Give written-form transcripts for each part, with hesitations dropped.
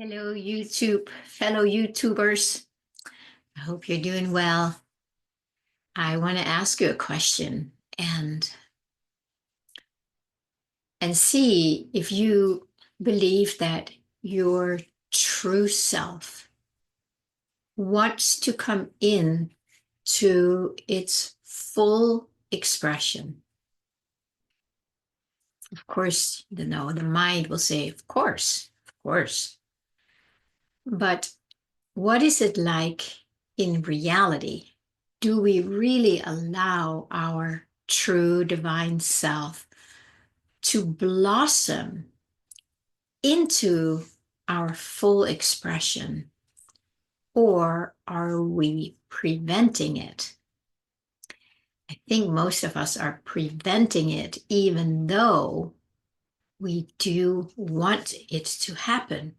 Hello, fellow YouTubers. I hope you're doing well. I want to ask you a question and see if you believe that your true self wants to come in to its full expression. Of course, the mind will say, of course. But what is it like in reality? Do we really allow our true divine self to blossom into our full expression, or are we preventing it? I think most of us are preventing it, even though we do want it to happen.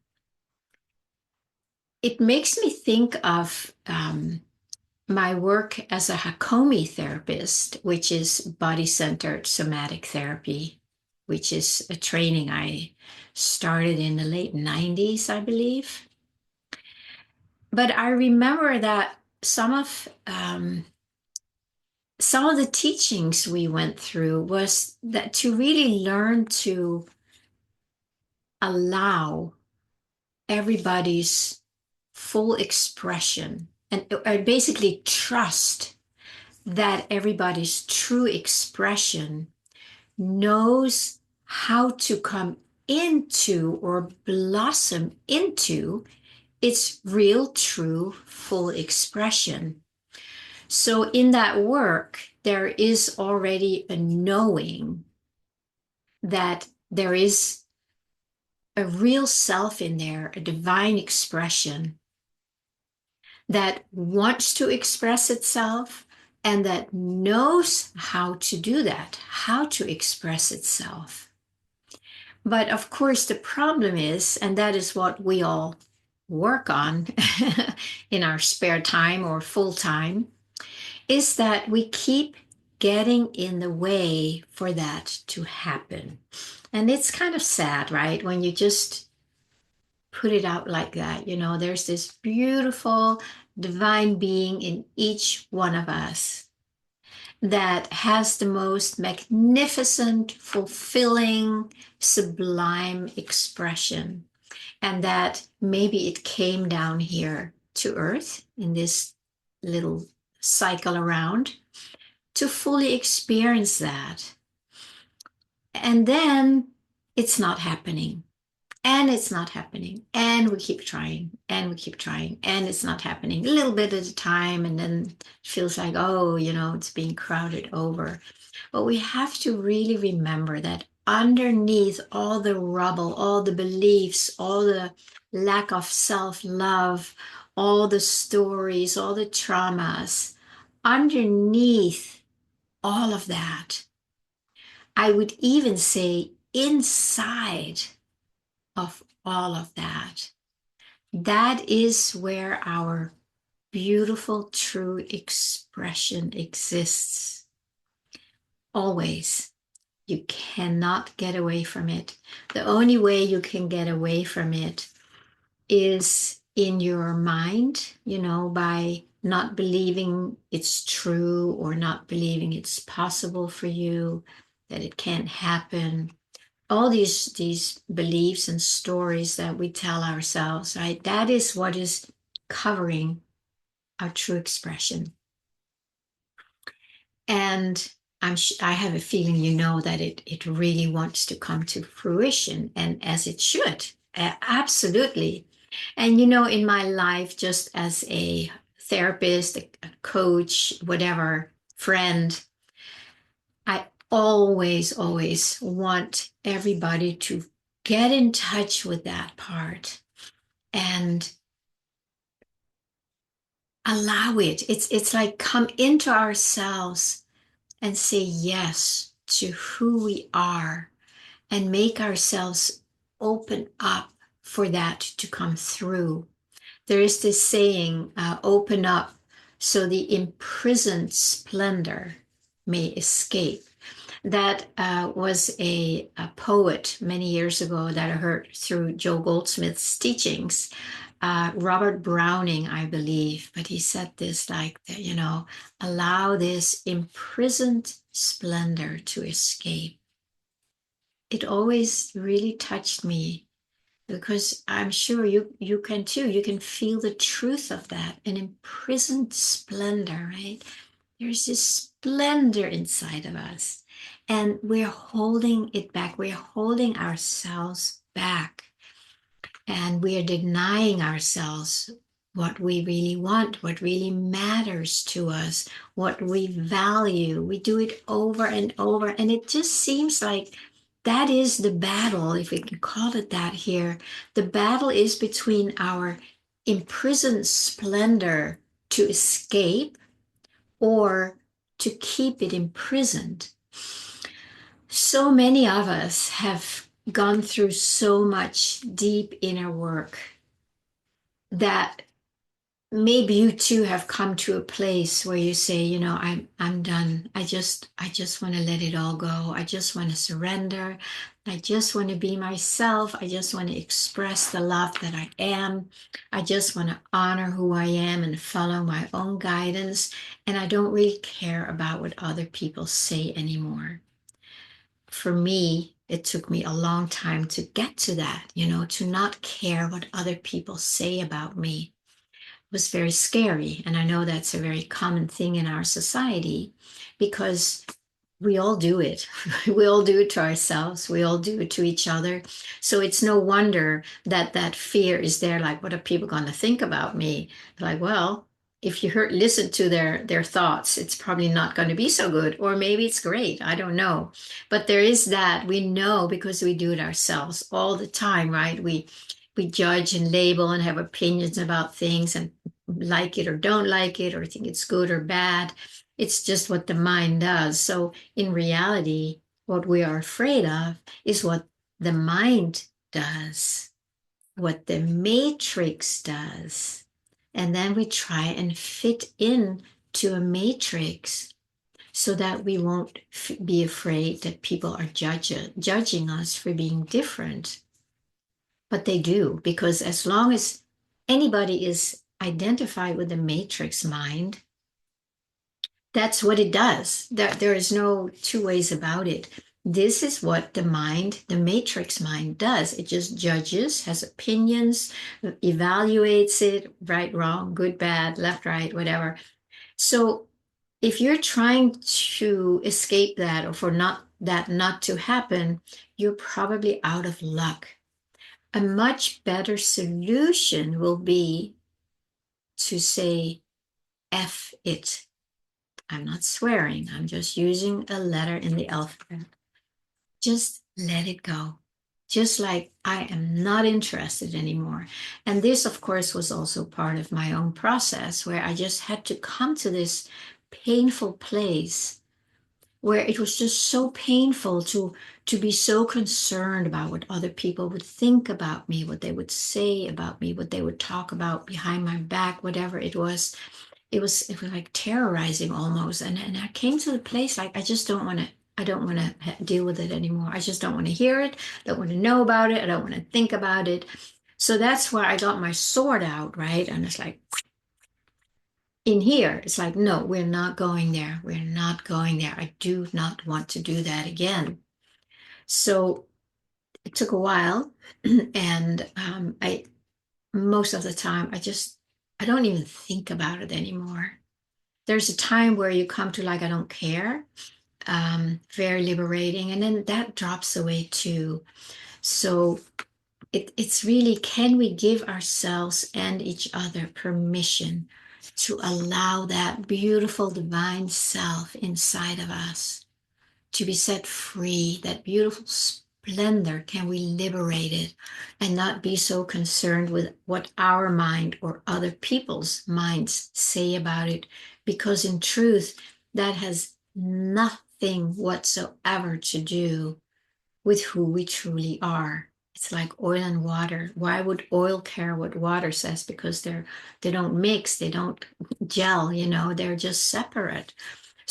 It makes me think of my work as a Hakomi therapist, which is body-centered somatic therapy, which is a training I started in the late 90s, I believe. But I remember that some of the teachings we went through was that to really learn to allow everybody's full expression and basically trust that everybody's true expression knows how to come into or blossom into its real, true, full expression. So, in that work, there is already a knowing that there is a real self in there, a divine expression that wants to express itself and that knows how to do that, how to express itself. But of course, the problem is, and that is what we all work on in our spare time or full time, is that we keep getting in the way for that to happen. And it's kind of sad, right? When you just put it out like that, there's this beautiful divine being in each one of us that has the most magnificent, fulfilling, sublime expression. And that maybe it came down here to Earth in this little cycle around to fully experience that. And then it's not happening. And it's not happening. And we keep trying and we keep trying. And it's not happening a little bit at a time. And then it feels like, oh, it's being crowded over. But we have to really remember that underneath all the rubble, all the beliefs, all the lack of self-love, all the stories, all the traumas, underneath all of that, I would even say inside of all of that, that is where our beautiful true expression exists. Always. You cannot get away from it. The only way you can get away from it is in your mind, by not believing it's true or not believing it's possible for you, that it can't happen. All these beliefs and stories that we tell ourselves, right? That is what is covering our true expression. And I have a feeling that it really wants to come to fruition, and as it should. Absolutely. And in my life, just as a therapist, a coach, whatever, friend, I always want everybody to get in touch with that part and allow it. It's like come into ourselves and say yes to who we are and make ourselves open up for that to come through. There is this saying, open up so the imprisoned splendor may escape. That was a poet many years ago that I heard through Joe Goldsmith's teachings. Robert Browning, I believe, but he said this like, allow this imprisoned splendor to escape. It always really touched me because I'm sure you can too. You can feel the truth of that, an imprisoned splendor, right? There's this splendor inside of us, and we're holding it back. We're holding ourselves back, and we are denying ourselves what we really want, what really matters to us, what we value. We do it over and over, and it just seems like that is the battle, if we can call it that here. The battle is between our imprisoned splendor to escape or to keep it imprisoned. So many of us have gone through so much deep inner work that maybe you too have come to a place where you say, I'm done. I just want to let it all go. I just want to surrender. I just want to be myself. I just want to express the love that I am. I just want to honor who I am and follow my own guidance. And I don't really care about what other people say anymore. For me, it took me a long time to get to that, to not care what other people say about me was very scary. And I know that's a very common thing in our society because we all do it. We all do it to ourselves. We all do it to each other. So it's no wonder that that fear is there. Like, what are people going to think about me? Like, well, if you listen to their thoughts, it's probably not going to be so good, or maybe it's great. I don't know. But there is that we know because we do it ourselves all the time, right? We judge and label and have opinions about things and like it or don't like it or think it's good or bad. It's just what the mind does. So in reality, what we are afraid of is what the mind does, what the matrix does. And then we try and fit in to a matrix so that we won't be afraid that people are judging us for being different. But they do, because as long as anybody is identified with the matrix mind, that's what it does. There is no two ways about it. This is what the mind, the matrix mind does. It just judges, has opinions, evaluates it, right, wrong, good, bad, left, right, whatever. So if you're trying to escape that or for not to happen, you're probably out of luck. A much better solution will be to say F it. I'm not swearing, I'm just using a letter in the alphabet. Just let it go. Just like I am not interested anymore. And this, of course, was also part of my own process where I just had to come to this painful place where it was just so painful to be so concerned about what other people would think about me, what they would say about me, what they would talk about behind my back, whatever it was. It was like terrorizing almost. And I came to the place like I don't want to deal with it anymore. I just don't want to hear it. I don't want to know about it. I don't want to think about it. So that's where I got my sword out, right? And it's like, in here, it's like, no, we're not going there. We're not going there. I do not want to do that again. So it took a while, and I most of the time I don't even think about it anymore. There's a time where you come to like I don't care, very liberating, and then that drops away too. So it's really, can we give ourselves and each other permission to allow that beautiful divine self inside of us to be set free, that beautiful splendor? Can we liberate it and not be so concerned with what our mind or other people's minds say about it? Because in truth, that has nothing whatsoever to do with who we truly are. It's like oil and water. Why would oil care what water says? Because they don't mix, they don't gel, they're just separate.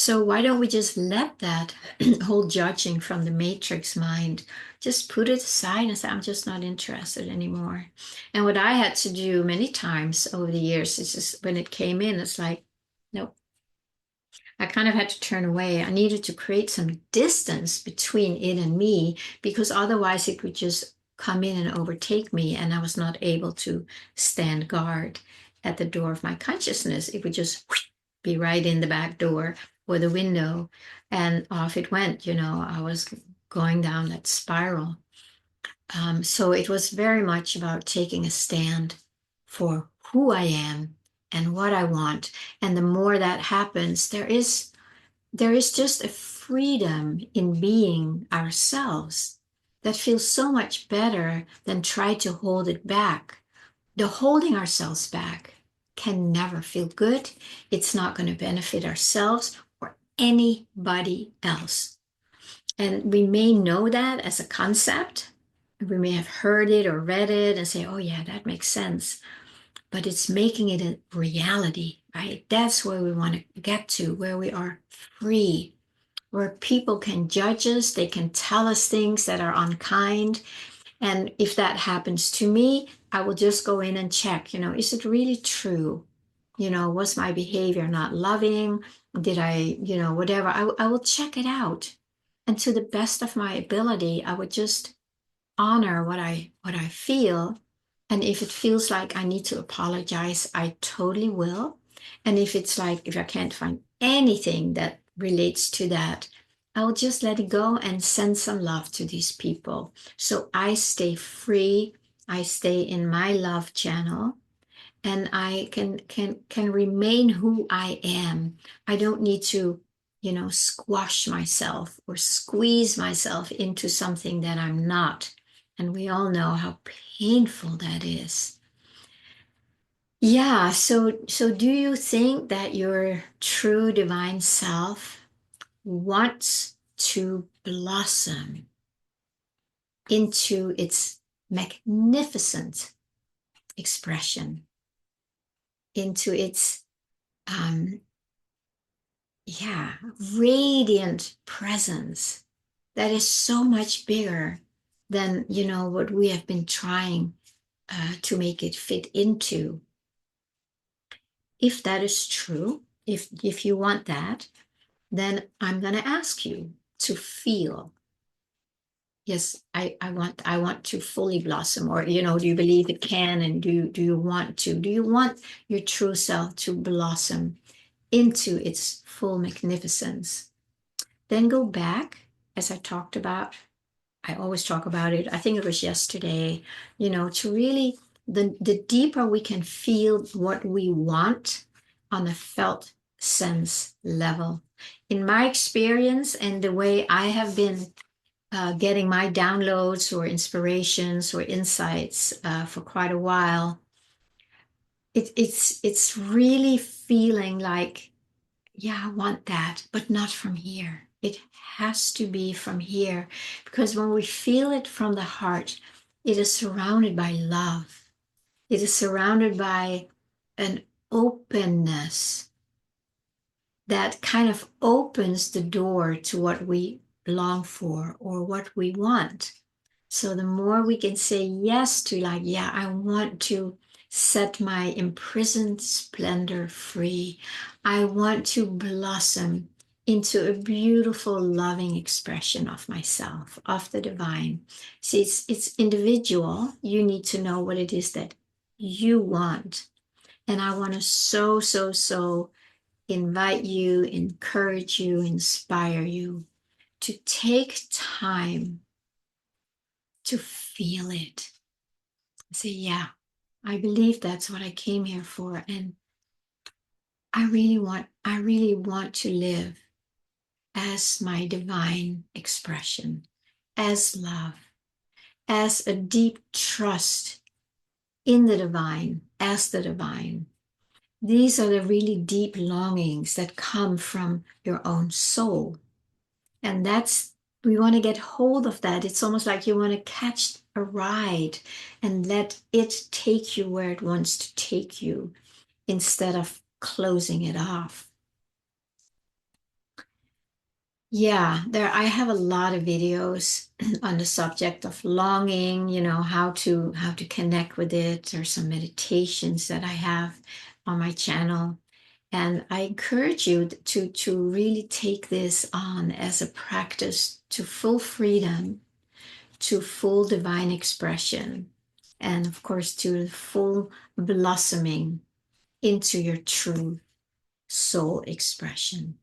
So why don't we just let that whole judging from the matrix mind, just put it aside and say, I'm just not interested anymore. And what I had to do many times over the years is just when it came in, it's like, nope. I kind of had to turn away. I needed to create some distance between it and me because otherwise it would just come in and overtake me, and I was not able to stand guard at the door of my consciousness. It would just be right in the back door or the window, and off it went. I was going down that spiral. So it was very much about taking a stand for who I am and what I want. And the more that happens, there is just a freedom in being ourselves that feels so much better than try to hold it back. The holding ourselves back can never feel good. It's not going to benefit ourselves or anybody else. And we may know that as a concept. We may have heard it or read it and say, oh, yeah, that makes sense. But it's making it a reality, right? That's where we want to get to, where we are free, where people can judge us, they can tell us things that are unkind. And if that happens to me, I will just go in and check, is it really true? Was my behavior not loving? Did I, whatever? I will check it out. And to the best of my ability, I would just honor what I feel. And if it feels like I need to apologize, I totally will. And if I can't find anything that relates to that, I'll just let it go and send some love to these people. So I stay free. I stay in my love channel and I can remain who I am. I don't need to, squash myself or squeeze myself into something that I'm not. And we all know how painful that is. Yeah, so do you think that your true divine self wants to blossom into its magnificent expression, into its um, yeah, radiant presence that is so much bigger than, what we have been trying to make it fit into? If that is true, if you want that, then I'm going to ask you to feel, yes, I want to fully blossom, or, do you believe it can, and do you want to? Do you want your true self to blossom into its full magnificence? Then go back, as I always talk about it. I think it was yesterday, to really, the deeper we can feel what we want on a felt sense level. In my experience and the way I have been getting my downloads or inspirations or insights for quite a while, it's really feeling like, yeah, I want that, but not from here. It has to be from here because when we feel it from the heart, it is surrounded by love. It is surrounded by an openness that kind of opens the door to what we long for or what we want. So the more we can say yes to, like, yeah, I want to set my imprisoned splendor free. I want to blossom into a beautiful, loving expression of myself, of the divine. See, it's individual. You need to know what it is that you want. And I want to so invite you, encourage you, inspire you to take time to feel it. Say, yeah, I believe that's what I came here for. And I really want to live as my divine expression, as love, as a deep trust in the divine, as the divine. These are the really deep longings that come from your own soul. And we want to get hold of that. It's almost like you want to catch a ride and let it take you where it wants to take you instead of closing it off. Yeah, I have a lot of videos on the subject of longing, how to connect with it. There's some meditations that I have on my channel. And I encourage you to really take this on as a practice to full freedom, to full divine expression, and of course to full blossoming into your true soul expression.